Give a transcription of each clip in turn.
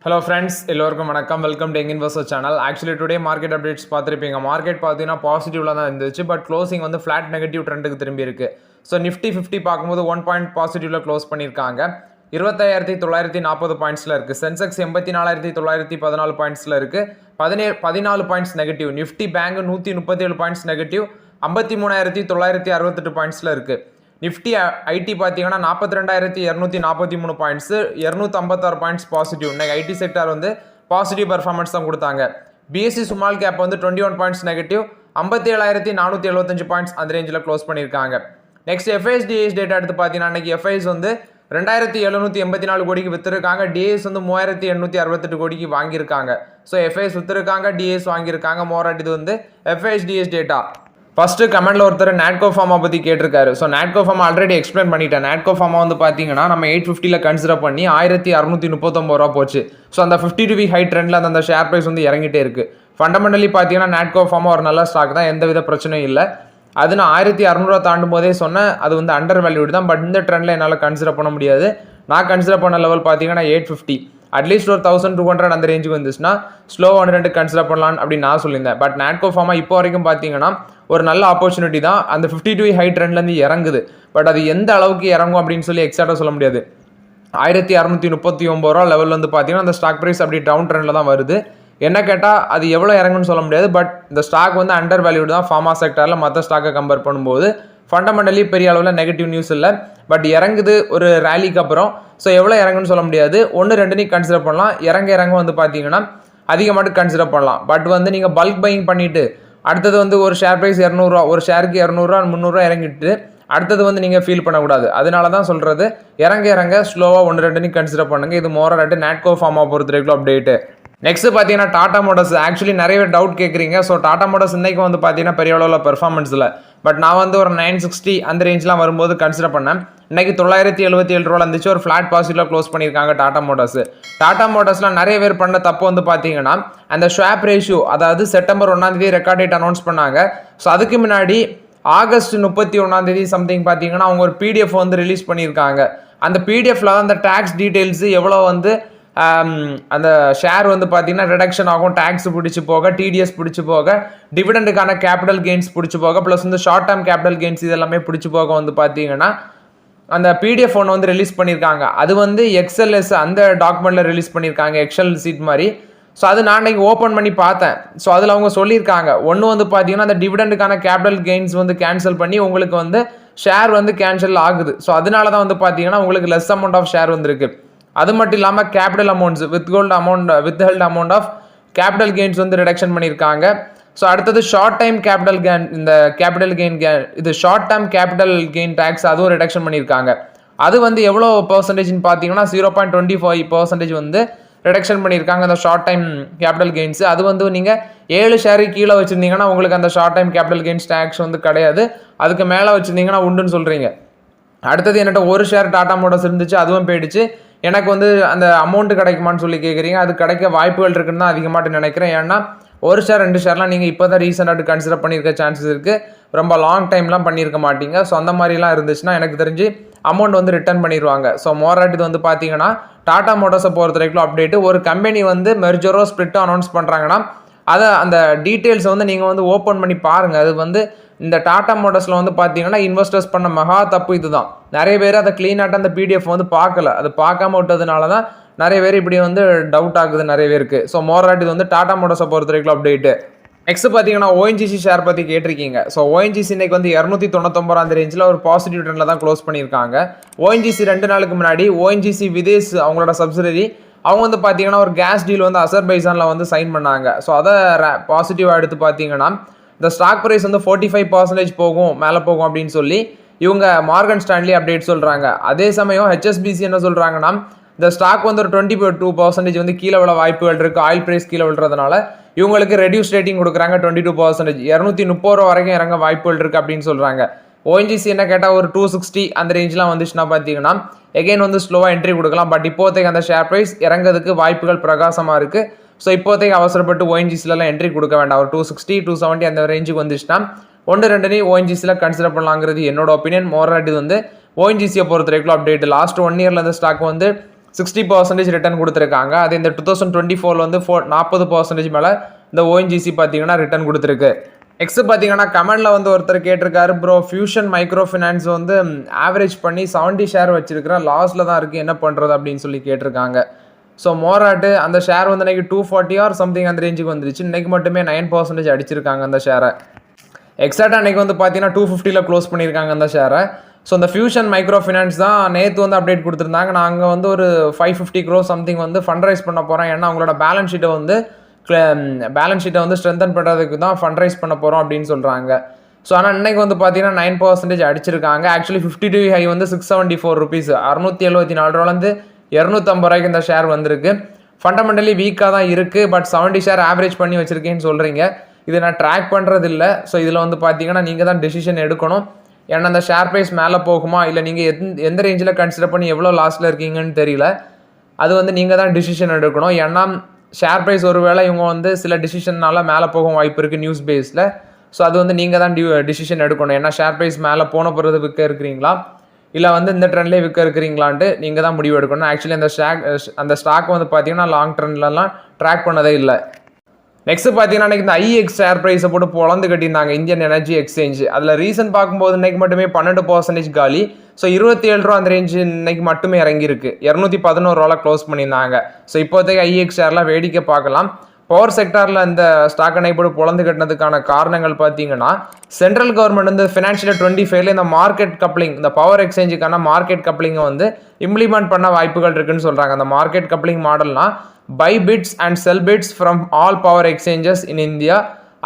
Hello friends, எல்லோருக்கும் வணக்கம். Welcome to young investor channel. Actually today market updates பார்த்துருப்பீங்க. Market பார்த்தீங்கன்னா பாசிட்டிவ்ல தான் இருந்துச்சு, பட் க்ளோசிங் வந்து ஃபிளாட் நெகட்டிவ் ட்ரெண்டுக்கு திரும்பி இருக்கு. ஸோ நிஃப்டி 50 பார்க்கும்போது 1 பாயிண்ட் பாசிட்டிவ்ல க்ளோஸ் பண்ணியிருக்காங்க. 25,940 பாயிண்ட்ஸில் இருக்குது. சென்செக்ஸ் 84,914 பாயிண்ட்ஸில் இருக்குது. 14 points negative. Nifty bank 137 points negative. 53,968 பாயிண்ட்ஸில் இருக்குது. நிஃப்டி ஐடி பார்த்தீங்கன்னா 42,243 பாயிண்ட்ஸு, 256 பாயிண்ட்ஸ் பாசிட்டிவ். இன்னைக்கு ஐடி செக்டார் வந்து பாசிட்டிவ் பர்ஃபார்மன்ஸ் தான் கொடுத்தாங்க. பிஎஸ்சி ஸ்மால் கேப் வந்து 21 பாயிண்ட்ஸ் நெகட்டிவ், 57,475 பாயிண்ட்ஸ் அந்த ரேஞ்சில் க்ளோஸ் பண்ணியிருக்காங்க. நெக்ஸ்ட் எஃப்ஐஎஸ் டேட்டா எடுத்து பார்த்தீங்கன்னா இன்னைக்கு எஃப்ஐஎஸ் வந்து 2,784 கோடிக்கு விற்றுருக்காங்க. டிஎஸ் வந்து 3,868 கோடிக்கு வாங்கியிருக்காங்க. ஸோ எஃப்ஐஎஸ் விற்றுருக்காங்க, டிஎஸ் வாங்கியிருக்காங்க. மோராட் இது வந்து எஃப்ஐஎஸ் டேட்டா. ஃபஸ்ட்டு கமெண்ட்டில் ஒருத்தர் நாட்கோ ஃபார்மா பற்றி கேட்டிருக்காரு. So Natco pharma already explain பண்ணிட்டேன். நாட்கோ ஃபார்மா வந்து பார்த்தீங்கன்னா நம்ம 850 கன்சிடர் பண்ணி 1,639 ரூபா போச்சு. ஸோ அந்த 52 வீக் ஹை ட்ரெண்டில் அந்த ஷேர் ப்ரைஸ் வந்து இறங்கிட்டே இருக்குது. ஃபண்டமெண்டலி பார்த்தீங்கன்னா நாட்கோ ஃபார்மா ஒரு நல்ல ஸ்டாக் தான், எந்தவித பிரச்சனையும் இல்லை. அது நான் 1,600 தாண்டும் போதே சொன்னேன், அது வந்து அண்டர் வேல்யூடு தான். பட் இந்த ட்ரெண்டில் என்னால் கன்சிடர் பண்ண முடியாது. நான் கன்சிடர் பண்ண லெவல் பார்த்தீங்கன்னா 850, அட்லீஸ்ட் ஒரு 1,200 அந்த ரேஞ்சுக்கு வந்துச்சுன்னா ஸ்லோவாக 1-2 கன்சிடர் பண்ணலான்னு அப்படின்னு நான் சொல்லியிருந்தேன். பட் நாட்கோ ஃபார்மா இப்போ வரைக்கும் பார்த்தீங்கன்னா ஒரு நல்ல ஆப்பர்ச்சுனிட்டி தான். அந்த 52 ஹை ட்ரெண்ட்லேருந்து இறங்குது. பட் அது எந்த அளவுக்கு இறங்கும் அப்படின்னு சொல்லி எக்ஸாக்டாக சொல்ல முடியாது. 1,639 ரூபா லெவல் வந்து பார்த்தீங்கன்னா அந்த ஸ்டாக் ப்ரைஸ் அப்படி டவுன் ட்ரெண்டில் தான் வருது. என்ன கேட்டால் அது எவ்வளோ இறங்குன்னு சொல்ல முடியாது. பட் இந்த ஸ்டாக் வந்து அண்டர் வேல்யூடு தான் ஃபார்மா செக்டரில் மற்ற ஸ்டாக்கை கம்பேர் பண்ணும்போது. ஃபண்டமெண்டலி பெரிய அளவில் நெகட்டிவ் நியூஸ் இல்லை. பட் இறங்குது ஒரு ரேலிக்கு அப்புறம். ஸோ எவ்வளோ இறங்குன்னு சொல்ல முடியாது. 1-2 கன்சிடர் பண்ணலாம். இறங்க வந்து பார்த்தீங்கன்னா அதிகமாட்டு கன்சிடர் பண்ணலாம். பட் வந்து நீங்கள் பல்க் பையிங் பண்ணிவிட்டு அடுத்தது வந்து ஒரு ஷேர் ப்ரைஸ் 200 ரூபா, ஒரு ஷேருக்கு 200 300 இறங்கிட்டு அடுத்தது வந்து நீங்கள் ஃபீல் பண்ணக்கூடாது. அதனால தான் சொல்கிறது, இறங்க ஸ்லோவாக 1-2 கன்சிடர் பண்ணுங்கள். இது மோராட் நாட்கோ ஃபார்மா பொறுத்த வரைக்கும் அப்டேட்டு. நெக்ஸ்ட் பார்த்தீங்கன்னா டாடா மோட்டர்ஸ். ஆக்சுவலி நிறைய டவுட் கேட்குறீங்க. ஸோ டாடா மோட்டர்ஸ் இன்றைக்கி வந்து பார்த்தீங்கன்னா பெரிய அளவில் பெர்ஃபார்மன்ஸில். பட் நான் வந்து ஒரு 960 அந்த ரேஞ்செலாம் வரும்போது கன்சிடர் பண்ணேன். இன்றைக்கி 977 ரூபா இருந்துச்சு. ஒரு ஃப்ளாட் பாசிட்டிவ்ல க்ளோஸ் பண்ணியிருக்காங்க டாடா மோட்டர்ஸ். டாடா மோட்டர்ஸ்லாம் நிறைய பேர் பண்ண தப்பு வந்து பார்த்தீங்கன்னா அந்த ஸ்வாப் ரேஷியோ, அதாவது செப்டம்பர் 1 ரெக்கார்ட் டேட் அனௌன்ஸ் பண்ணாங்க. ஸோ அதுக்கு முன்னாடி ஆகஸ்ட் 31 சம்திங் பார்த்தீங்கன்னா அவங்க ஒரு பிடிஎஃப் வந்து ரிலீஸ் பண்ணியிருக்காங்க. அந்த பிடிஎஃப்ல தான் அந்த டேக்ஸ் டீட்டெயில்ஸு எவ்வளோ வந்து அந்த ஷேர் வந்து பார்த்தீங்கன்னா ரிடக்ஷன் ஆகும், டேக்ஸ் பிடிச்சி போக, டிடிஎஸ் பிடிச்சி போக, டிவிடெண்டுக்கான கேபிட்டல் கெயின்ஸ் பிடிச்சி போக, ப்ளஸ் வந்து ஷார்ட் டேர்ம் கேபிட்டல் கெயின்ஸ் இதெல்லாமே பிடிச்சி போக வந்து பார்த்தீங்கன்னா அந்த பிடிஎஃப் ஒன்று வந்து ரிலீஸ் பண்ணியிருக்காங்க. அது வந்து எக்ஸ்எல்எஸ் அந்த டாக்குமெண்ட்டில் ரிலீஸ் பண்ணியிருக்காங்க, எக்ஸல் சீட் மாதிரி. ஸோ அது நான் இன்றைக்கி ஓப்பன் பண்ணி பார்த்தேன். ஸோ அதில் அவங்க சொல்லியிருக்காங்க, ஒன்று வந்து பார்த்தீங்கன்னா அந்த டிவிடெண்டுக்கான கேபிட்டல் கெயின்ஸ் வந்து கேன்சல் பண்ணி உங்களுக்கு வந்து ஷேர் வந்து கேன்சல் ஆகுது. ஸோ அதனால தான் வந்து பார்த்தீங்கன்னா உங்களுக்கு லெஸ் அமௌண்ட் ஆஃப் ஷேர் வந்துருக்கு. அது மட்டும் இல்லாமல் capital amounts withheld amount of capital gains வந்து ரிடக்ஷன் பண்ணியிருக்காங்க. ஸோ அடுத்தது ஷார்ட் டைம் கேபிட்டல் கெயின், இந்த கேபிட்டல் கெயின் இது short term capital gain tax அதுவும் ரிடக்ஷன் பண்ணியிருக்காங்க. அது வந்து எவ்வளோ பர்சன்டேஜ்னு பார்த்தீங்கன்னா 0.25% வந்து ரிடக்ஷன் பண்ணியிருக்காங்க அந்த ஷார்ட் டைம் கேபிட்டல் கெயின்ஸ். அது வந்து நீங்கள் 7 ஷேருக்கு கீழே வச்சுருந்தீங்கன்னா உங்களுக்கு அந்த short time capital gains tax வந்து கிடையாது. அதுக்கு மேலே வச்சுருந்தீங்கன்னா உண்டுன்னு சொல்கிறீங்க. அடுத்தது என்கிட்ட ஒரு ஷேர் டாடா மோட்டர்ஸ் இருந்துச்சு, அதுவும் போயிடுச்சு. எனக்கு வந்து அந்த அமௌண்ட் கிடைக்குமான்னு சொல்லி கேட்குறீங்க. அது கிடைக்க வாய்ப்புகள் இருக்குன்னு தான் அதிகமாகிட்டு நினைக்கிறேன். ஏன்னா ஒரு ஷேர் 2 ஷேர்லாம் நீங்கள் இப்போ தான் ரீசெண்டாக கன்சிடர் பண்ணியிருக்க சான்சஸ் இருக்குது. ரொம்ப லாங் டைம்லாம் பண்ணியிருக்க மாட்டீங்க. ஸோ அந்த மாதிரிலாம் இருந்துச்சுன்னா எனக்கு தெரிஞ்சு அமௌண்ட் வந்து ரிட்டர்ன் பண்ணிடுவாங்க. ஸோ மோராட் இது வந்து பார்த்தீங்கன்னா டாடா மோட்டர்ஸை பொறுத்த வரைக்கும் அப்டேட்டு. ஒரு கம்பெனி வந்து மெர்ஜரோ ஸ்பிளிட்டோ அனௌன்ஸ் பண்ணுறாங்கன்னா அதை அந்த டீட்டெயில்ஸை வந்து நீங்கள் வந்து ஓப்பன் பண்ணி பாருங்கள். அது வந்து இந்த டாடா மோட்டர்ஸில் வந்து பார்த்தீங்கன்னா இன்வெஸ்டர்ஸ் பண்ண மகா தப்பு இதுதான். நிறைய பேர் அதை க்ளீனாக அந்த பிடிஎஃப் வந்து பார்க்கல. அது பார்க்காம விட்டதுனால தான் நிறைய பேர் இப்படி வந்து டவுட் ஆகுது நிறைய பேருக்கு. ஸோ மோராட் இது வந்து டாடா மோட்டர்ஸை பொறுத்த வரைக்கும் அப்டேட்டு. நெக்ஸ்ட் பார்த்தீங்கன்னா ஓஎன்ஜிசி ஷேர் பற்றி கேட்டிருக்கீங்க. ஸோ ஓஎன்ஜிசி இன்னைக்கு வந்து 299 அந்த ரேஞ்சில் ஒரு பாசிட்டிவ் ட்ரெண்டில் தான் க்ளோஸ் பண்ணியிருக்காங்க. ஓஎன்ஜிசி 2 நாளுக்கு முன்னாடி ஓஎன்ஜிசி விதேஷ் அவங்களோட சப்சிடரி அவங்க வந்து பார்த்தீங்கன்னா ஒரு கேஸ் டீல் வந்து அசர்பைசானில் வந்து சைன் பண்ணாங்க. ஸோ அதை பாசிட்டிவாக எடுத்து பார்த்தீங்கன்னா இந்த ஸ்டாக் ப்ரைஸ் வந்து 45% போகும், மேலே போகும் அப்படின்னு சொல்லி இவங்க மார்கன் ஸ்டான்லி அப்டேட் சொல்கிறாங்க. அதே சமயம் ஹெச்எஸ்பிசி என்ன சொல்கிறாங்கன்னா இந்த ஸ்டாக் வந்து ஒரு 22% வந்து கீழே விழ வாய்ப்புகள் இருக்குது. ஆயில் ப்ரைஸ் கீழே விழுறதுனால இவங்களுக்கு ரெடியூஸ் ரேட்டிங் கொடுக்குறாங்க 22%, 230 ரூபா வரைக்கும் இறங்க வாய்ப்புகள் இருக்குது அப்படின்னு சொல்கிறாங்க. ஓஎன்ஜிசி என்ன கேட்டால் ஒரு 260 அந்த ரேஞ்செலாம் வந்துச்சுன்னா பார்த்தீங்கன்னா எகைன் வந்து ஸ்லோவாக என்ட்ரி கொடுக்கலாம். பட் இப்போதைக்கு அந்த ஷேர் ப்ரைஸ் இறங்கிறதுக்கு வாய்ப்புகள் பிரகாசமாக இருக்குது. ஸோ இப்போதைக்கு அவசரப்பட்டு ஓஎன்ஜிசிலலாம் என்ட்ரி கொடுக்க வேண்டாம். ஒரு 260 270 அந்த ரேஞ்சுக்கு வந்துச்சுன்னா 1-2 ஓஎன்ஜிசியில் கன்சிடர் பண்ணலாங்கிறது என்னோட ஒப்பீனியன். மோராட் இது வந்து ஓஎன்ஜிசியை பொறுத்த வரைக்கும் அப்டேட். லாஸ்ட் 1 இயரில் இந்த ஸ்டாக் வந்து 60% ரிட்டர்ன் கொடுத்துருக்காங்க. அது இந்த 2024 வந்து 40% மேலே இந்த ஓஎன்ஜிசி பார்த்தீங்கன்னா ரிட்டர்ன் கொடுத்துருக்கு. நெக்ஸ்ட் பார்த்தீங்கன்னா கமெண்டில் வந்து ஒருத்தர் கேட்டிருக்காரு, ப்ரோ ஃபியூஷன் மைக்ரோ ஃபினான்ஸ் வந்து ஆவரேஜ் பண்ணி 70 ஷேர் வச்சிருக்கிறேன், லாஸில் தான் இருக்குது, என்ன பண்ணுறது அப்படின்னு சொல்லி கேட்டிருக்காங்க. ஸோ மோராட்டு அந்த ஷேர் வந்து இன்றைக்கி 240 ஆர் சம்திங் அந்த ரேஞ்சுக்கு வந்துருச்சு. இன்றைக்கி மட்டுமே 9% அடிச்சிருக்காங்க அந்த ஷேரை. எக்ஸாக்டாக அன்றைக்கி வந்து பார்த்தீங்கன்னா 250 க்ளோஸ் பண்ணியிருக்காங்க அந்த ஷேரை. ஸோ இந்த ஃபியூஷன் மைக்ரோ ஃபினான்ஸ் தான் நேற்று வந்து அப்டேட் கொடுத்துருந்தாங்க. நாங்கள் வந்து ஒரு 550 crore சம்திங் வந்து ஃபண்ட் ரைஸ் பண்ண போகிறோம். ஏன்னா அவங்களோட பேலன்ஸ் ஷீட்டை வந்து ஸ்ட்ரென்தன் பண்ணுறதுக்கு தான் ஃபண்ட் ரைஸ் பண்ண போகிறோம் அப்படின்னு சொல்கிறாங்க. ஸோ ஆனால் இன்றைக்கி வந்து பார்த்தீங்கன்னா 9% அடிச்சிருக்காங்க. ஆக்சுவலி 52 ஹை வந்து 674 rupees, 674 ரூபாலேருந்து 250 ரூபாய்க்கு இந்த ஷேர் வந்திருக்கு. ஃபண்டமெண்டலி வீக்காக தான் இருக்குது. பட் 70 ஷேர் ஆவரேஜ் பண்ணி வச்சுருக்கேன்னு சொல்கிறீங்க. இது நான் ட்ராக் பண்ணுறது இல்லை. ஸோ இதில் வந்து பார்த்தீங்கன்னா நீங்கள் தான் டெசிஷன் எடுக்கணும். ஏன்னா அந்த ஷேர் ப்ரைஸ் மேலே போகுமா இல்லை நீங்கள் எந்த ரேஞ்சில் கன்சிடர் பண்ணி எவ்வளோ லாஸில் இருக்கீங்கன்னு தெரியல. அது வந்து நீங்கள் தான் டிசிஷன் எடுக்கணும். ஏன்னா ஷேர் ப்ரைஸ் ஒருவேளை இவங்க வந்து சில டிசிஷன்னால மேலே போகும் வாய்ப்பு இருக்குது நியூஸ் பேஸில். ஸோ அது வந்து நீங்கள் தான் டிசிஷன் எடுக்கணும். ஏன்னா ஷேர் ப்ரைஸ் மேலே போன பிறகு விற்க இருக்கிறீங்களா இல்லை வந்து இந்த ட்ரெண்ட்லேயே விற்க இருக்கிறீங்களான்ட்டு நீங்கள் தான் முடிவு எடுக்கணும். ஆக்சுவலி அந்த ஸ்டாக் வந்து பார்த்தீங்கன்னா லாங் ட்ரெண்ட்லலாம் ட்ராக் பண்ணதே இல்லை. நெக்ஸ்ட் பார்த்தீங்கன்னா இன்றைக்கி இந்த ஐஎக்ஸ் ஷேர் ப்ரைஸை போட்டு பொழந்து கட்டியிருந்தாங்க இந்தியன் எனர்ஜி எக்ஸ்சேஞ்ச். அதில் ரீசன் பார்க்கும்போது இன்றைக்கி மட்டுமே 12% காலி. ஸோ 27 ரூபா அந்த ரேஞ்சு இன்னைக்கு மட்டுமே இறங்கியிருக்கு. 211 ரூபாவில் க்ளோஸ் பண்ணியிருந்தாங்க. ஸோ இப்போதைக்கு ஐஎக்ஸ் ஷேர்லாம் வேடிக்கை பார்க்கலாம். பவர் செக்டாரில் இந்த ஸ்டாக் அன்னைக்கு போட்டு பொழந்து கட்டினதுக்கான காரணங்கள் பார்த்தீங்கன்னா சென்ட்ரல் கவர்மெண்ட் வந்து ஃபினான்ஷியல் 25 இந்த மார்க்கெட் கப்ளிங், இந்த பவர் எக்ஸ்சேஞ்சுக்கான மார்க்கெட் கப்ளிங்கை வந்து இம்ப்ளிமெண்ட் பண்ண வாய்ப்புகள் இருக்குன்னு சொல்கிறாங்க. அந்த மார்க்கெட் கப்ளிங் மாடல்னா buy bids and sell bids from all power exchanges in India.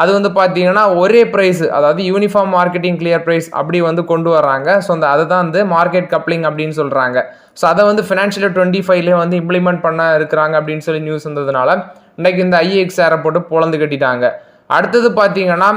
அது வந்து பார்த்தீங்கன்னா ஒரே ப்ரைஸ், அதாவது யூனிஃபார்ம் மார்க்கெட்டிங் கிளியர் ப்ரைஸ் அப்படி வந்து கொண்டு வர்றாங்க. ஸோ அதை தான் வந்து மார்க்கெட் கப்ளிங் அப்படின்னு சொல்கிறாங்க. ஸோ அதை வந்து ஃபினான்ஷியல் 25 வந்து இம்ப்ளிமெண்ட் பண்ண இருக்கிறாங்க அப்படின்னு சொல்லி நியூஸ் வந்ததுனால இன்றைக்கி இந்த ஐஎக்ஸ் ஷேரை போட்டு பொழந்து கட்டிட்டாங்க. அடுத்தது பார்த்தீங்கன்னா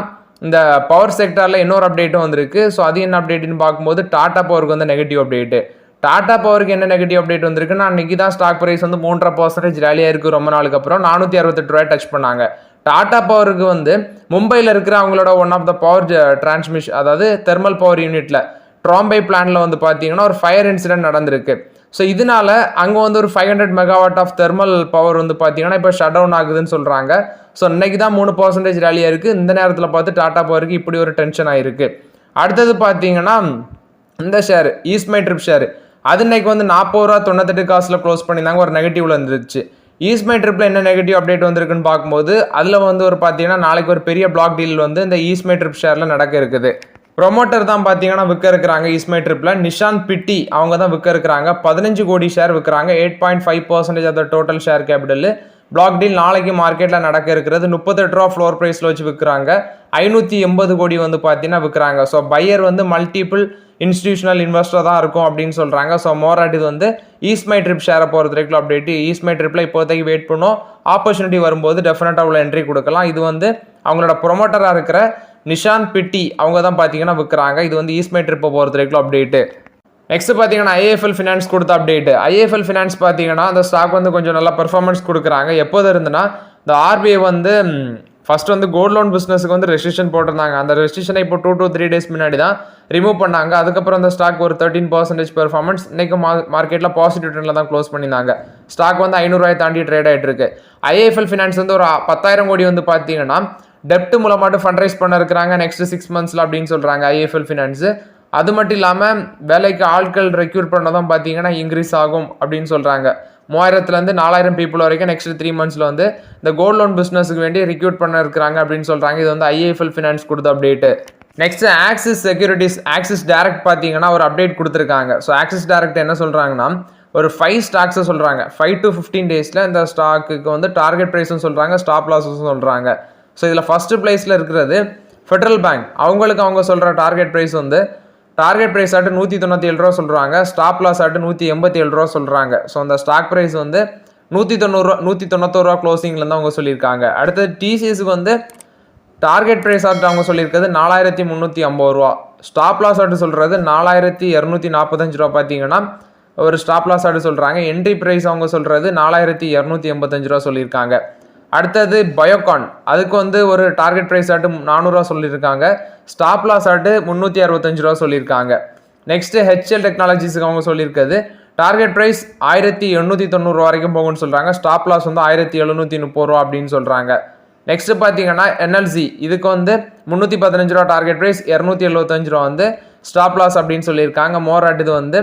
இந்த பவர் செக்டாரில் இன்னொரு அப்டேட்டும் வந்திருக்கு. ஸோ அது என்ன அப்டேட்டுன்னு பார்க்கும்போது டாடா பவருக்கு வந்து நெகட்டிவ் அப்டேட்டு. டாடா பவருக்கு என்ன நெகட்டிவ் அப்டேட் வந்திருக்குன்னா அன்றைக்கி தான் ஸ்டாக் ப்ரைஸ் வந்து 3.5% ரேலியாக இருக்குது. ரொம்ப நாளுக்கு அப்புறம் 468 ரூபாய் டச் பண்ணாங்க. டாடா பவருக்கு வந்து மும்பையில் இருக்கிற அவங்களோட one of the power transmission, அதாவது தெர்மல் பவர் யூனிட்டில் ட்ராம்பே பிளான்ல வந்து பார்த்தீங்கன்னா ஒரு ஃபயர் இன்சிடென்ட் நடந்திருக்கு. ஸோ இதனால அங்கே வந்து ஒரு 500 மெகாவாட் ஆஃப் தெர்மல் பவர் வந்து பார்த்தீங்கன்னா இப்போ ஷட் டவுன் ஆகுதுன்னு சொல்கிறாங்க. ஸோ இன்னைக்கு தான் 3% ரேலியாக இருக்குது. இந்த நேரத்தில் பார்த்து டாடா பவருக்கு இப்படி ஒரு டென்ஷன் ஆகிருக்கு. அடுத்தது பார்த்தீங்கன்னா இந்த ஷேர் ஈஸ்ட்மை ட்ரிப் ஷேர், அது இன்னைக்கு வந்து 40.98 ரூபா க்ளோஸ் பண்ணியிருந்தாங்க. ஒரு நெகட்டிவ்ல இருந்துச்சு. ஈஸ்ட்மை ட்ரிப்பில் என்ன நெகட்டிவ் அப்டேட் வந்திருக்குன்னு பார்க்கும்போது அதில் வந்து ஒரு பார்த்தீங்கன்னா நாளைக்கு ஒரு பெரிய பிளாக் டீல் வந்து இந்த ஈஸ்ட்மை ட்ரிப் ஷேரில் நடக்க இருக்குது. ப்ரொமோட்டர் தான் பார்த்தீங்கன்னா விற்க இருக்கிறாங்க ஈஸ்ட்மை ட்ரிப்பில். நிஷாந்த் பிட்டி அவங்க தான் விற்க இருக்கிறாங்க. 15 கோடி ஷேர் விற்கிறாங்க. 8.5% of the total share capital. Block deal நாளைக்கு மார்க்கெட்டில் நடக்க இருக்கிறது. 38 ரூபா ஃப்ளோர் ப்ரைஸில் வச்சு விற்கிறாங்க. 580 கோடி வந்து பார்த்தீங்கன்னா விற்கிறாங்க. ஸோ பையர் வந்து மல்டிபிள் இன்ஸ்டிடியூஷனல் இன்வெஸ்டர் தான் இருக்கும் அப்படின்னு சொல்கிறாங்க. ஸோ மோராட் இது வந்து ஈஸ்ட்மை ட்ரிப் ஷேரை போகிறது வரைக்கும் அப்டேட். ஈஸ்ட்மை ட்ரிப்பில் இப்போதைக்கு வெயிட் பண்ணோம். ஆப்பர்ச்சுனிட்டி வரும்போது டெஃபினட்டாக உள்ள என்ட்ரி கொடுக்கலாம். இது வந்து அவங்களோட ப்ரொமோட்டராக இருக்கிற நிஷாந்த் பிட்டி அவங்க தான் பார்த்தீங்கன்னா விற்கிறாங்க. இது வந்து ஈஸ்ட்மை ட்ரிப்பை போகிறது வரைக்கும் அப்டேட்டு. நெக்ஸ்ட் பார்த்தீங்கன்னா ஐஏஎஃப்எல் ஃபினான்ஸ் கொடுத்த அப்டேட். ஐஏஎஃப்எல் ஃபினான்ஸ் பார்த்தீங்கன்னா அந்த ஸ்டாக் வந்து கொஞ்சம் நல்லா பெர்ஃபார்மன்ஸ் கொடுக்குறாங்க. எப்போது இருந்துன்னா இந்த ஆர்பிஐ வந்து ஃபர்ஸ்ட் வந்து கோல்ட் லோன் பிஸ்னஸுக்கு வந்து ரெஸ்ட்ரிக்ஷன் போட்டிருந்தாங்க. அந்த ரெஸ்ட்ரிக்ஷனை இப்போ 2 to 3 days முன்னாடி தான் ரிமூவ் பண்ணாங்க. அதுக்கப்புறம் அந்த ஸ்டாக் ஒரு 13% பெர்ஃபார்மன்ஸ். இன்னைக்கு மார்க்கெட்டில் பாசிட்டிவ் ட்ரெண்டில் தான் க்ளோஸ் பண்ணியிருந்தாங்க. ஸ்டாக் வந்து 500 ரூபாய் தாண்டி ட்ரேட் ஆகிட்டு இருக்கு. ஐஏஎஃப்எல் ஃபினான்ஸ் வந்து ஒரு 10,000 கோடி வந்து பார்த்தீங்கன்னா டெப்ட் மூலமாட்டு ஃபண்ட் ரைஸ் பண்ண இருக்கிறாங்க நெக்ஸ்ட் 6 monthsல அப்படின்னு சொல்கிறாங்க ஐஏஎஃப்எல் ஃபினான்ஸு. அது மட்டும் இல்லாமல் வேலைக்கு ஆட்கள் ரெக்யூர் பண்ணதான் பார்த்தீங்கன்னா இன்க்ரீஸ் ஆகும் அப்படின்னு சொல்கிறாங்க. 3000 4000 பீப்புள் வரைக்கும் நெக்ஸ்ட் 3 monthsல வந்து இந்த கோல்ட் லோன் பிஸ்னஸுக்கு வேண்டி ரெக்யூட் பண்ண இருக்கிறாங்க அப்படின்னு சொல்கிறாங்க. இது வந்து ஐஏஎஃப்எல் ஃபினான்ஸ் கொடுத்த update. Next axis securities, axis direct பார்த்தீங்கன்னா ஒரு அப்டேட் கொடுத்துருக்காங்க. ஸோ ஆக்சிஸ் டைரக்ட் என்ன சொல்கிறாங்கன்னா ஒரு 5 ஸ்டாக்ஸை சொல்கிறாங்க. 5 to 15 daysல இந்த ஸ்டாக்குக்கு வந்து டார்கெட் ப்ரைஸும் சொல்கிறாங்க, ஸ்டாப் லாஸஸும் சொல்கிறாங்க. ஸோ இதில் ஃபஸ்ட்டு ப்ளேஸில் இருக்கிறது ஃபெடரல் பேங்க். அவங்களுக்கு அவங்க சொல்கிற டார்கெட் ப்ரைஸ் வந்து டார்கெட் ப்ரைஸ் ஆட்டு 197 ரூபா சொல்கிறாங்க. ஸ்டாப் லாஸ் ஆட்டு 187 ரூபா சொல்கிறாங்க. ஸோ அந்த ஸ்டாக் ப்ரைஸ் வந்து 191 ரூபா க்ளோசிங்லேருந்து அவங்க சொல்லியிருக்காங்க. அடுத்தது டிசிஎஸ்க்கு வந்து டார்கெட் ப்ரைஸ் ஆட்டு அவங்க சொல்லியிருக்கிறது 4350 ரூபா. ஸ்டாப் லாஸ் ஆட்டு சொல்கிறது 4245 ரூபா பார்த்தீங்கன்னா ஒரு ஸ்டாப் லாஸ் ஆட்டு சொல்கிறாங்க. என்ட்ரி ப்ரைஸ் அவங்க சொல்கிறது 4285 ரூபா சொல்லியிருக்காங்க. அடுத்தது பயோகான், அதுக்கு வந்து ஒரு டார்கெட் ப்ரைஸ் ஆட்டு 400 ரூபா சொல்லியிருக்காங்க. ஸ்டாப் லாஸ் ஆட்டு 365 ரூபா சொல்லியிருக்காங்க. நெக்ஸ்ட்டு ஹெச்எல் டெக்னாலஜிஸுக்கு அவங்க சொல்லியிருக்கிறது டார்கெட் ப்ரைஸ் 1890 வரைக்கும் போகும்னு சொல்கிறாங்க. ஸ்டாப் லாஸ் வந்து 1730 அப்படின்னு சொல்கிறாங்க. நெக்ஸ்ட் பார்த்தீங்கன்னா என்எல்சி, இதுக்கு வந்து 315 டார்கெட் ப்ரைஸ், 275 வந்து ஸ்டாப் லாஸ் அப்படின்னு சொல்லியிருக்காங்க. மோராட் இது வந்து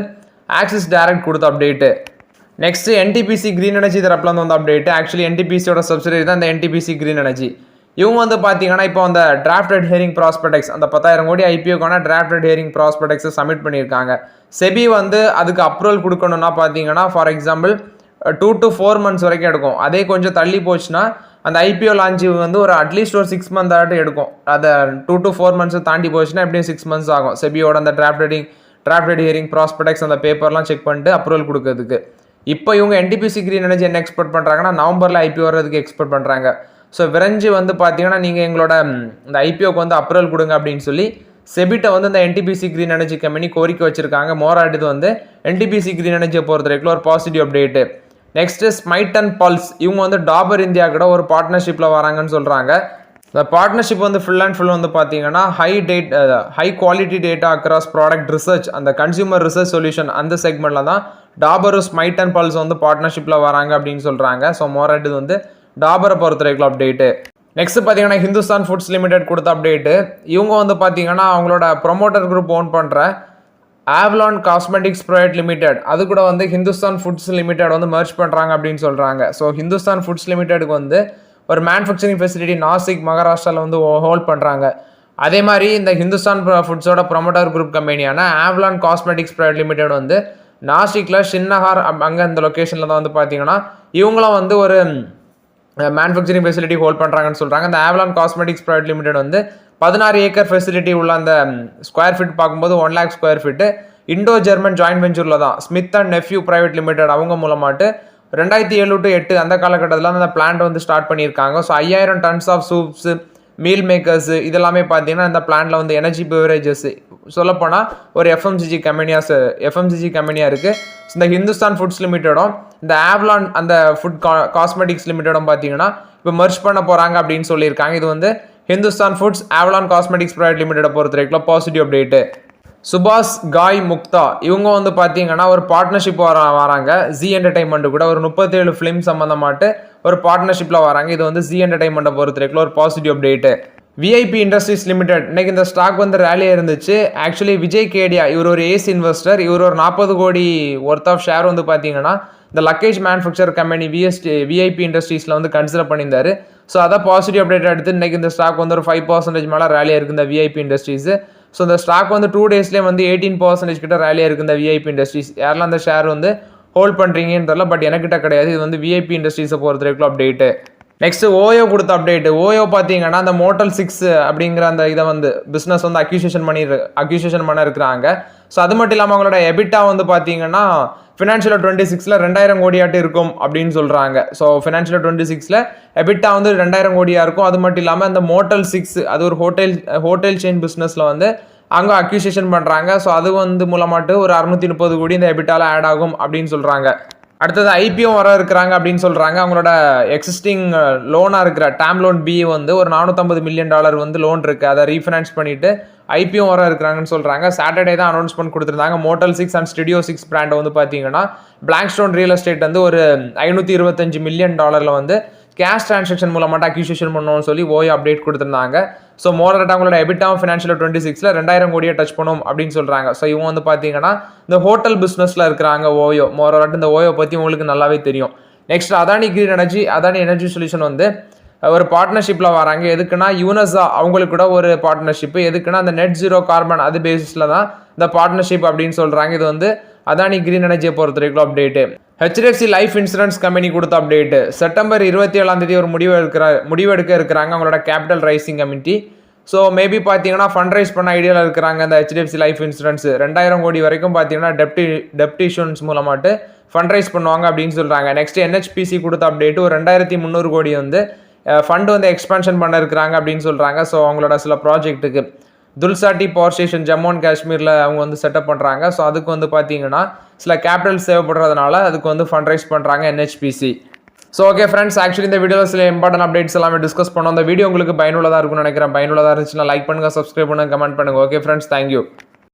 ஆக்சிஸ் டைரக்ட் கொடுத்த update. Next NTPC green energy தரப்புல வந்து அப்டேட். ஆக்சுவலி என்டிபிசியோட சப்சிடரி தான் இந்த என்டிபிசி கிரீன் எனர்ஜி. இவங்க வந்து பார்த்தீங்கன்னா இப்போ அந்த டிராஃப்டட் ஹியரிங் ப்ராஸ்பெக்ட்ஸ், அந்த 10,000 கோடி ஐபிஓக்கான டிராஃப்டட் ஹியரிங் ப்ராஸ்பெக்ட்ஸை சப்மிட் பண்ணியிருக்காங்க. செபி வந்து அதுக்கு அப்ரூவல் கொடுக்கணும்னா பார்த்தீங்கன்னா ஃபார் எக்ஸாம்பிள் 2 to 4 months வரைக்கும் எடுக்கும். அதே கொஞ்சம் தள்ளி போச்சுன்னா அந்த ஐபிஓ லான்ச்சு வந்து ஒரு அட்லீஸ்ட் ஒரு 6 months ஆகிட்டு எடுக்கும். அதை 2 to 4 months தாண்டி போச்சுன்னா எப்படியும் 6 months ஆகும். செபியோட அந்த டிராஃப்டட் ஹியரிங் ப்ராஸ்பெக்ட்ஸ் அந்த பேப்பர்லாம் செக் பண்ணிட்டு அப்ரூவல் கொடுக்கறதுக்கு. இப்போ இவங்க என்டிபிசி கிரீன் எனர்ஜி என்ன எக்ஸ்பெக்ட் பண்ணுறாங்கன்னா நவம்பரில் ஐபிஓ வர்றதுக்கு எக்ஸ்பெக்ட் பண்ணுறாங்க. ஸோ விரைஞ்சு வந்து பார்த்தீங்கன்னா நீங்கள் எங்களோட இந்த ஐபிஓக்கு வந்து அப்ரூவல் கொடுங்க அப்படின்னு சொல்லி செபிட்ட வந்து இந்த என்டிபிசி கிரீன் எனர்ஜி கம்பெனி கோரிக்கை வச்சிருக்காங்க. மோராட் இது வந்து என்டிபிசி கிரீன் எனர்ஜியை பொறுத்த வரைக்கும் ஒரு positive update. Next Smite and pulse, இவங்க வந்து டாபர் இந்தியா கூட ஒரு பார்ட்னர்ஷிப்பில் வராங்கன்னு சொல்கிறாங்க. இந்த பார்ட்னர்ஷிப் வந்து ஃபுல் அண்ட் ஃபுல் வந்து பார்த்தீங்கன்னா high quality data across product research, அந்த கன்சியூமர் ரிசர்ச் சொல்யூஷன் அந்த செக்மெண்ட்டில் தான் டாபரும் ஸ்மைட் அண்ட் பல்ஸ் வந்து பார்ட்னர்ஷிப்பில் வராங்க அப்படின்னு சொல்கிறாங்க. ஸோ மோராட் இது வந்து டாபரை பொறுத்த வரைக்கும் அப்டேட்டு. நெக்ஸ்ட் பார்த்தீங்கன்னா ஹிந்துஸ்தான் ஃபுட்ஸ் லிமிடெட் கொடுத்த அப்டேட்டு. இவங்க வந்து பார்த்தீங்கன்னா அவங்களோட ப்ரொமோட்டர் குரூப் ஓன் பண்ணுற ஆவ்லான் காஸ்மெட்டிக்ஸ் ப்ரைவேட் லிமிடெட் அது கூட வந்து ஹிந்துஸ்தான் ஃபுட்ஸ் லிமிடெட் வந்து மர்ஜ் பண்ணுறாங்க அப்படின்னு சொல்கிறாங்க. ஸோ ஹிந்துஸ்தான் ஃபுட்ஸ் லிமிடெடுக்கு வந்து ஒரு மேனுஃபேக்சரிங் ஃபெசிலிட்டி நாசிக் மகாராஷ்டிராவில் வந்து ஹோல்ட் பண்ணுறாங்க. அதே மாதிரி இந்த ஹிந்துஸ்தான் ஃபுட்ஸோட ப்ரொமோட்டர் குரூப் கம்பெனியான ஆவ்லான் காஸ்மெட்டிக்ஸ் ப்ரைவேட் லிமிடெட் வந்து நாசிக்கில் ஷின்னஹார் அங்கே இந்த லொக்கேஷனில் தான் வந்து பார்த்தீங்கன்னா இவங்களும் வந்து ஒரு மேனுஃபேக்சரிங் ஃபெசிலிட்டி ஹோல்ட் பண்ணுறாங்கன்னு சொல்கிறாங்க. இந்த ஆவ்லான் காஸ்மெட்டிக்ஸ் ப்ரைவேட் லிமிடெட் வந்து 16 ஏக்கர் ஃபெசிலிட்டி உள்ள அந்த ஸ்கொயர் ஃபீட் பார்க்கும்போது 1 lakh square feet Indo German joint வெஞ்சூரில் தான் Smith and Nephew private limited அவங்க மூலமாட்டு 2007 to 2008 அந்த காலகட்டத்தில் அந்த பிளான்ட் வந்து ஸ்டார்ட் பண்ணியிருக்காங்க. So 5000 tons of soups meal makers இதெல்லாமே பார்த்தீங்கன்னா இந்த பிளான்ட்டில் வந்து எனர்ஜி பெவரேஜஸ் சொல்லப்போனால் ஒரு எஃப்எம்சிஜி கம்பெனியாக இருக்குது. இந்த ஹிந்துஸ்தான் ஃபுட்ஸ் லிமிட்டடும் இந்த ஆவ்லான் அந்த ஃபுட் காஸ்மெட்டிக்ஸ் லிமிட்டடும் பார்த்தீங்கன்னா இப்போ மர்ஜ் பண்ண போகிறாங்க அப்படின்னு சொல்லியிருக்காங்க. இது வந்து ஹிந்துஸ்தான் ஃபுட்ஸ் ஆவ்லான் காஸ்மெட்டிக்ஸ் ப்ரைவேட் லிமிடெடை பொறுத்த வரைக்கும் பாசிட்டிவ் அப்டேட்டு. சுபாஷ் காய் முக்தா இவங்க வந்து பார்த்தீங்கன்னா ஒரு பார்ட்னர்ஷிப் வராங்க ஜி என்டர்டைன்மெண்ட் கூட ஒரு 37 ஃபிலிம் சம்மந்தமாட்டு ஒரு பார்ட்னர்ஷிப்பில் வராங்க. இது வந்து ஜி என்டர்டைன்மெண்ட்டை பொறுத்த வரைக்கும் ஒரு positive update. VIP industries limited இன்னைக்கு இந்த ஸ்டாக் வந்து ரேலியாக இருந்துச்சு. ஆக்சுவலி விஜய் கேடியா இவர் ஒரு ஏசி இன்வெஸ்டர், இவர் ஒரு 40 கோடி ஒர்த் ஆஃப் ஷேர் வந்து பார்த்தீங்கன்னா இந்த லக்கேஜ் மேனுஃபேக்சர் கம்பெனி விஐபி இண்டஸ்ட்ரீஸில் வந்து கன்சிடர் பண்ணியிருந்தாரு. ஸோ அதை பாசிட்டிவ் அப்டேட் எடுத்து இன்னைக்கு இந்த ஸ்டாக் வந்து ஒரு 5% மேலே ரேலியாக இருக்குது இந்த விஐபி இண்டஸ்ட்ரீஸ். ஸோ இந்த ஸ்டாக் வந்து 2 daysலேயே வந்து 18% கிட்ட ரேலியாக இருக்குது இந்த விஐபி இண்டஸ்ட்ரீஸ். யாரெல்லாம் அந்த ஷேர் வந்து ஹோல்ட் பண்ணுறீங்கன்னு தெரியல, பட் எனக்கிட்ட கிடையாது. இது வந்து விஐபி இண்டஸ்ட்ரீஸை பொறுத்த வரைக்கும் அப்டேட்டு. நெக்ஸ்ட் ஓயோ கொடுத்த அப்டேட். ஓயோ பார்த்தீங்கன்னா அந்த மோட்டல் 6 அப்படிங்கிற அந்த இதை வந்து பிஸ்னஸ் வந்து அக்யூசியேஷன் பண்ண இருக்கிறாங்க. ஸோ அது மட்டும் இல்லாமல் அவங்களோட எபிட்டா வந்து பார்த்தீங்கன்னா ஃபினான்ஷியல் 26 2000 கோடியாட்டு இருக்கும் அப்படின்னு சொல்கிறாங்க. ஸோ ஃபினான்ஷியல் 26 எபிட்டா வந்து 2000 கோடியாக இருக்கும். அது மட்டும் இல்லாமல் அந்த மோட்டல் 6 அது ஒரு ஹோட்டல் செயின் பிஸ்னஸில் வந்து அங்கே அக்யூசியேஷன் பண்ணுறாங்க. ஸோ அது வந்து மூலமாட்டு ஒரு 630 கோடி இந்த எபிட்டாவில் ஆட் ஆகும் அப்படின்னு சொல்கிறாங்க. அடுத்தது ஐபிஓ வர இருக்கிறாங்க அப்படின்னு சொல்கிறாங்க. அவங்களோட எக்ஸிஸ்டிங் லோனாக இருக்கிற டேம் லோன் பி வந்து ஒரு $450 million வந்து லோன் இருக்குது, அதை ரீஃபினான்ஸ் பண்ணிவிட்டு ஐபிஓ வர இருக்கிறாங்கன்னு சொல்கிறாங்க. சாட்டர்டே தான் அனௌன்ஸ்மெண்ட் கொடுத்துருந்தாங்க. மோட்டல் 6 அண்ட் ஸ்டுடியோ 6 பிராண்டை வந்து பார்த்தீங்கன்னா பிளாக்ஸ்டோன் ரியல் எஸ்டேட் வந்து ஒரு $525 million வந்து கேஷ் டிரான்சாக்ஷன் மூலமாட்ட அக்யூசியேஷன் பண்ணணும்னு சொல்லி ஓயோ அப்டேட் கொடுத்துருந்தாங்க. ஸோ மோரட் அவங்களோட எபிட்டாவும் ஃபினான்ஷியல் 26 2000 கோடியை டச் பண்ணும் அப்படின்னு சொல்கிறாங்க. ஸோ இவங்க வந்து பார்த்தீங்கன்னா இந்த ஹோட்டல் பிஸ்னஸில் இருக்கிறாங்க ஓயோ. மோரட் இந்த ஓயோ பற்றி உங்களுக்கு நல்லாவே தெரியும். Next Adani green energy, Adani energy solution வந்து ஒரு பார்ட்னர்ஷிப்பில் வராங்க. எதுக்குன்னா யுனஸா அவங்களுக்கு கூட ஒரு பார்ட்னர்ஷிப். எதுக்குன்னா அந்த நெட் ஜீரோ கார்பன் அது பேசிஸில் தான் இந்த பார்ட்னர்ஷிப் அப்படின்னு சொல்கிறாங்க. இது வந்து அதானி கிரீன் எனர்ஜியை பொறுத்த வரைக்கும் update. HDFC life insurance company கொடுத்த அப்டேட்டு. செப்டம்பர் 27 ஒரு முடிவெடுக்க இருக்கிறாங்க அவங்களோட capital raising committee. So maybe பார்த்தீங்கன்னா ஃபண்ட் ரைஸ் பண்ண ஐடியாவில் இருக்கிறாங்க. இந்த ஹெச்டிஎஃப்சி லைஃப் இன்சூரன்ஸ் 2000 கோடி வரைக்கும் பார்த்தீங்கன்னா டெப்ட் இஷ்யூரன்ஸ் மூலமாட்டு ஃபண்ட் ரைஸ் பண்ணுவாங்க அப்படின்னு சொல்கிறாங்க. நெக்ஸ்ட் என்ஹெச்பிசி கொடுத்த அப்டேட்டு ஒரு 2300 கோடி வந்து ஃபண்ட் வந்து எக்ஸ்பான்ஷன் பண்ண இருக்கிறாங்க அப்படின்னு சொல்கிறாங்க. ஸோ அவங்களோட சில ப்ராஜெக்ட்டுக்கு துல்சாட்டி பவர் ஸ்டேஷன் ஜம்மு அண்ட் காஷ்மீரில் அவங்க வந்து செட்டப் பண்ணுறாங்க. ஸோ அதுக்கு வந்து பார்த்தீங்கன்னா சில கேபிட்டல் தேவைப்படுறதுனால அதுக்கு வந்து ஃபண்ட் ரைஸ் பண்ணுறாங்க NHPC. So okay friends, actually இந்த வீடியோவில் சில இம்பார்ட்டன்ட் அப்டேட்ஸ் எல்லாமே டிஸ்கஸ் பண்ணோம். அந்த வீடியோ உங்களுக்கு பயனுள்ளதாக இருக்கும்னு நினைக்கிறேன். பயனுள்ளதாக இருந்துச்சுன்னா லைக் பண்ணுங்கள், சப்ஸ்கிரைப் பண்ணுங்கள், கமெண்ட் பண்ணுங்கள். Okay friends, thank you.